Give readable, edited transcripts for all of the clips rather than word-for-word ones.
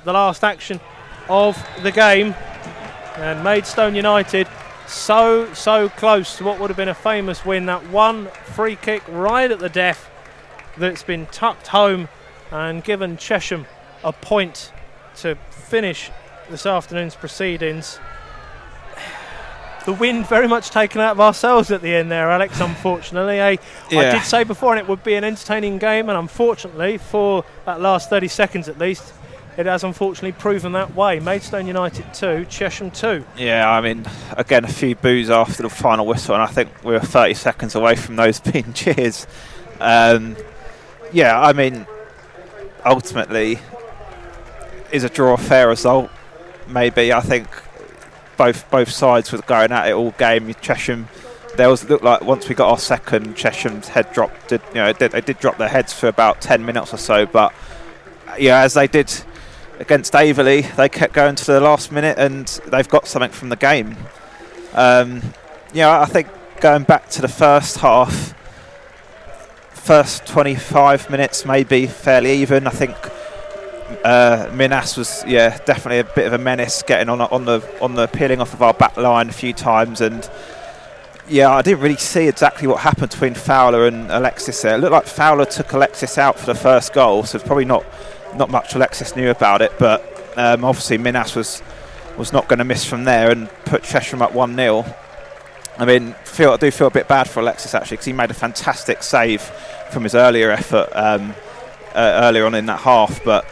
the last action of the game, and Maidstone United so close to what would have been a famous win. That one free kick right at the death that's been tucked home and given Chesham a point to finish this afternoon's proceedings. The wind very much taken out of ourselves at the end there, Alex, unfortunately. I did say before, and it would be an entertaining game, and unfortunately, for that last 30 seconds at least, it has unfortunately proven that way. Maidstone United 2, Chesham 2. Yeah, I mean, again, a few boos after the final whistle, and I think we were 30 seconds away from those being cheers. Yeah, I mean, ultimately, is a draw a fair result? Maybe. I think both sides were going at it all game. Chesham, looked like once we got our second, Chesham's head dropped. They did drop their heads for about 10 minutes or so, but yeah, as they did against Averley, they kept going to the last minute, and they've got something from the game. I think going back to the first half, first 25 minutes maybe fairly even. I think Minas was definitely a bit of a menace, getting on the peeling off of our back line a few times, and I didn't really see exactly what happened between Fowler and Alexis there. It looked like Fowler took Alexis out for the first goal, so it's probably not much Alexis knew about it, but obviously Minas was not going to miss from there and put Chesham up 1-0. I mean, I do feel a bit bad for Alexis actually, because he made a fantastic save from his earlier effort earlier on in that half, but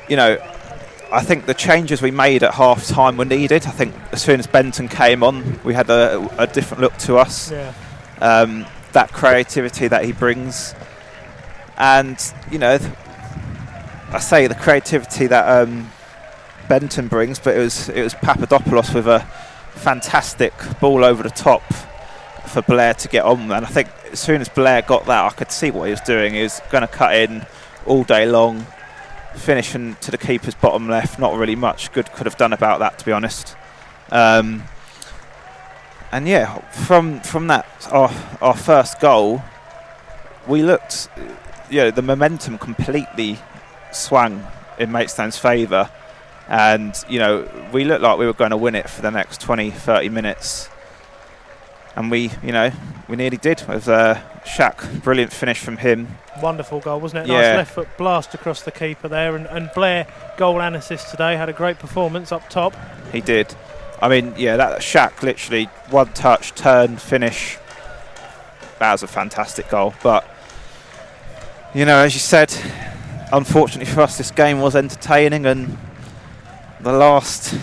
I think the changes we made at half time were needed. I think as soon as Benton came on, we had a different look to us. Yeah. That creativity that he brings, and I say the creativity that Benton brings, but it was Papadopoulos with a fantastic ball over the top for Blair to get on. And I think as soon as Blair got that, I could see what he was doing. He was going to cut in all day long, finishing to the keeper's bottom left. Not really much good could have done about that, to be honest. And from that, our first goal, we looked, the momentum completely swung in Maidstone's favour, and we looked like we were going to win it for the next 20-30 minutes, and we nearly did with Shaq. Brilliant finish from him. Wonderful goal, wasn't it? Nice left foot blast across the keeper there, and Blair, goal and assist today, had a great performance up top. He did. I mean, that Shaq literally one touch, turn, finish. That was a fantastic goal. But as you said, unfortunately for us, this game was entertaining, and the last,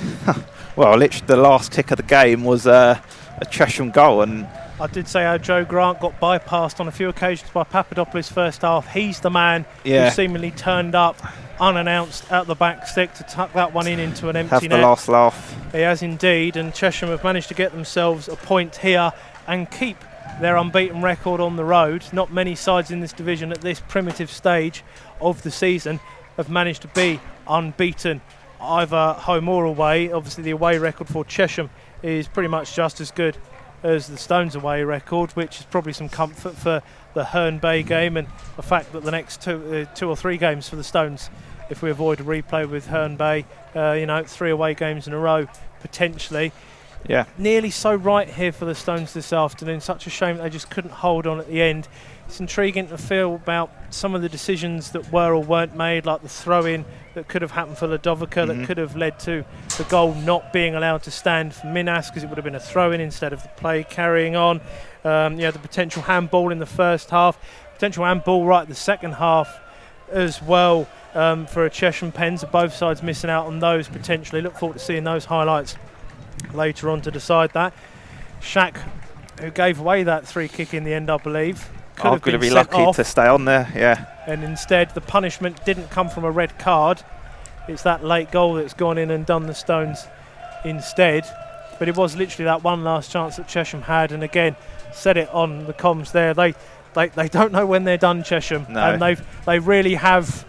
literally the last kick of the game was a Chesham goal. And I did say how Joe Grant got bypassed on a few occasions by Papadopoulos first half. He's the man who seemingly turned up unannounced at the back stick to tuck that one into an empty net. Have the last laugh. He has indeed, and Chesham have managed to get themselves a point here and keep their unbeaten record on the road. Not many sides in this division at this primitive stage of the season have managed to be unbeaten, either home or away. Obviously the away record for Chesham is pretty much just as good as the Stones away record, which is probably some comfort for the Herne Bay game, and the fact that the next two or three games for the Stones, if we avoid a replay with Herne Bay, 3 away games in a row potentially. Yeah. Nearly so right here for the Stones this afternoon. Such a shame that they just couldn't hold on at the end. It's intriguing to feel about some of the decisions that were or weren't made, like the throw-in that could have happened for Ladovica, that could have led to the goal not being allowed to stand for Minas, because it would have been a throw-in instead of the play carrying on. The potential handball in the first half, potential handball right at the second half as well for a Chesham Pens. Both sides missing out on those potentially. Look forward to seeing those highlights later on to decide that. Shaq, who gave away that free kick in the end, I believe, could have been sent lucky off to stay on there, and instead the punishment didn't come from a red card. It's that late goal that's gone in and done the Stones instead. But it was literally that one last chance that Chesham had, and again, said it on the comms there, they don't know when they're done, Chesham. No. And they really have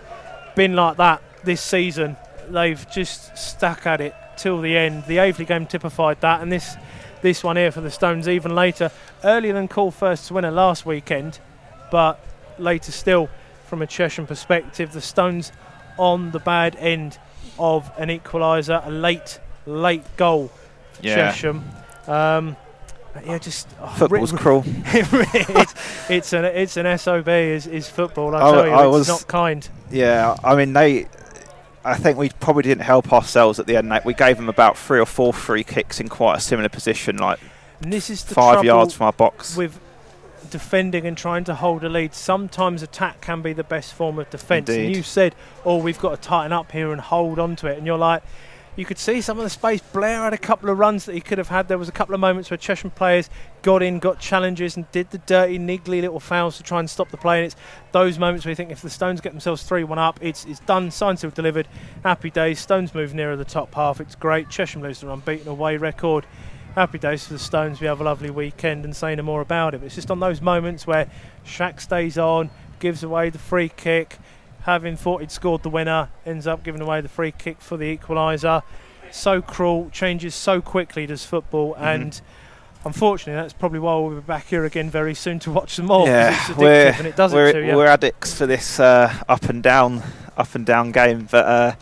been like that this season. They've just stuck at it till the end. The Averley game typified that, and this one here for the Stones even later, earlier than call first to winner last weekend, but later still from a Chesham perspective. The Stones on the bad end of an equaliser, a late goal for Chesham. Football's cruel. it's an SOB is football. I tell you, it's not kind. Yeah, I mean I think we probably didn't help ourselves at the end. We gave them about 3 or 4 free kicks in quite a similar position, and this is the 5 yards from our box. With defending and trying to hold a lead, sometimes attack can be the best form of defence. And you said, we've got to tighten up here and hold on to it. And you're like, you could see some of the space. Blair had a couple of runs that he could have had. There was a couple of moments where Chesham players got challenges and did the dirty, niggly little fouls to try and stop the play. And it's those moments where you think if the Stones get themselves 3-1 up, it's done, signed, sealed, delivered. Happy days. Stones move nearer the top half. It's great. Chesham lose their unbeaten away record. Happy days for the Stones. We have a lovely weekend and say no more about it. But it's just on those moments where Shaq stays on, gives away the free kick, having thought he'd scored the winner, ends up giving away the free kick for the equaliser. So cruel, changes so quickly, does football, and unfortunately that's probably why we'll be back here again very soon to watch some more. Yeah, it's addictive and it does it to you. We're addicts for this up and down game, but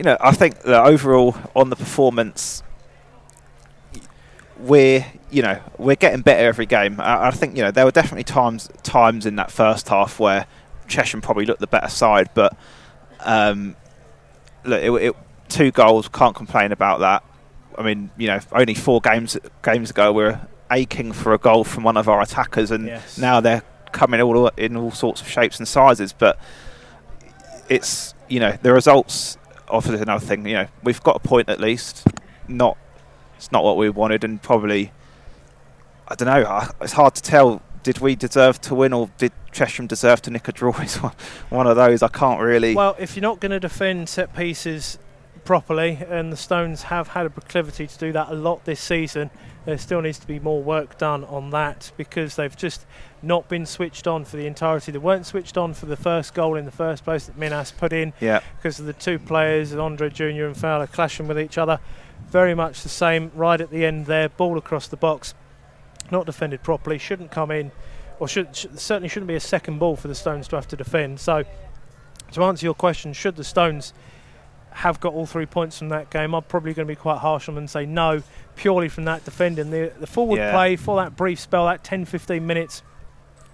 I think that overall on the performance, we're getting better every game. I think there were definitely times in that first half where Chesham probably looked the better side, but look, 2 goals, can't complain about that. I mean, only 4 games ago we were aching for a goal from one of our attackers, and now they're coming in all sorts of shapes and sizes. But it's the results offer another thing. We've got a point at least. It's not what we wanted, and probably I don't know. It's hard to tell. Did we deserve to win, or did Chesham deserve to nick a draw? It's one of those. I can't really. Well, if you're not going to defend set pieces properly, and the Stones have had a proclivity to do that a lot this season, there still needs to be more work done on that, because they've just not been switched on for the entirety. They weren't switched on for the first goal in the first place that Minas put in, because of the 2 players, Andre Jr. and Fowler, clashing with each other. Very much the same right at the end there, ball across the box, not defended properly, shouldn't come in, or certainly shouldn't be a second ball for the Stones to have to defend. So to answer your question, should the Stones have got all 3 points from that game, I'm probably going to be quite harsh on them and say no, purely from that defending. The forward play for that brief spell, that 10-15 minutes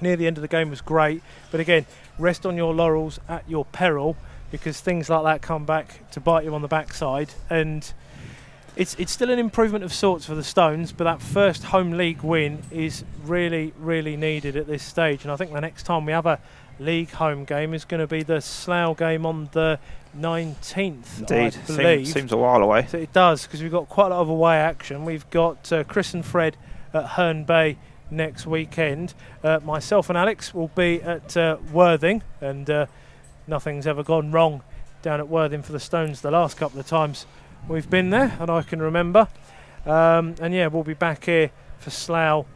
near the end of the game was great, but again, rest on your laurels at your peril, because things like that come back to bite you on the backside. And it's still an improvement of sorts for the Stones, but that first home league win is really, really needed at this stage. And I think the next time we have a league home game is going to be the Slough game on the 19th. Indeed, I believe. Seems a while away. So it does, because we've got quite a lot of away action. We've got Chris and Fred at Herne Bay next weekend. Myself and Alex will be at Worthing, and nothing's ever gone wrong down at Worthing for the Stones the last couple of times we've been there, and I can remember. We'll be back here for Slough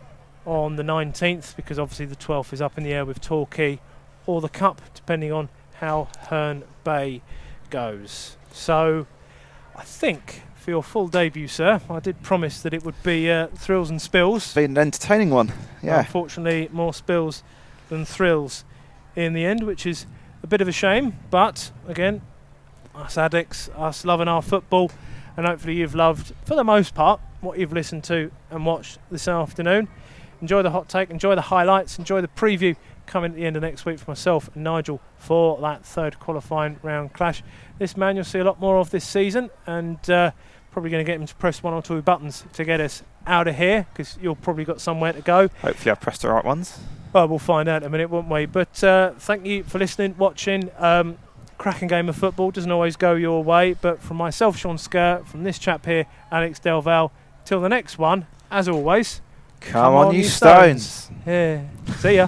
on the 19th, because obviously the 12th is up in the air with Torquay or the Cup, depending on how Herne Bay goes. So I think for your full debut, sir, I did promise that it would be thrills and spills. It's been an entertaining one, yeah. Unfortunately, more spills than thrills in the end, which is a bit of a shame. But again, us addicts, us loving our football, and hopefully you've loved, for the most part, what you've listened to and watched this afternoon. Enjoy the hot take, enjoy the highlights, enjoy the preview coming at the end of next week for myself and Nigel for that 3rd qualifying round clash. This man you'll see a lot more of this season, and probably going to get him to press 1 or 2 buttons to get us out of here, because you've probably got somewhere to go. Hopefully I've pressed the right ones. Well, we'll find out in a minute, won't we? But thank you for listening, watching. Cracking game of football, doesn't always go your way, but from myself, Sean Skirt, from this chap here, Alex Delval, till the next one, as always, come on you Stones. Yeah. See ya.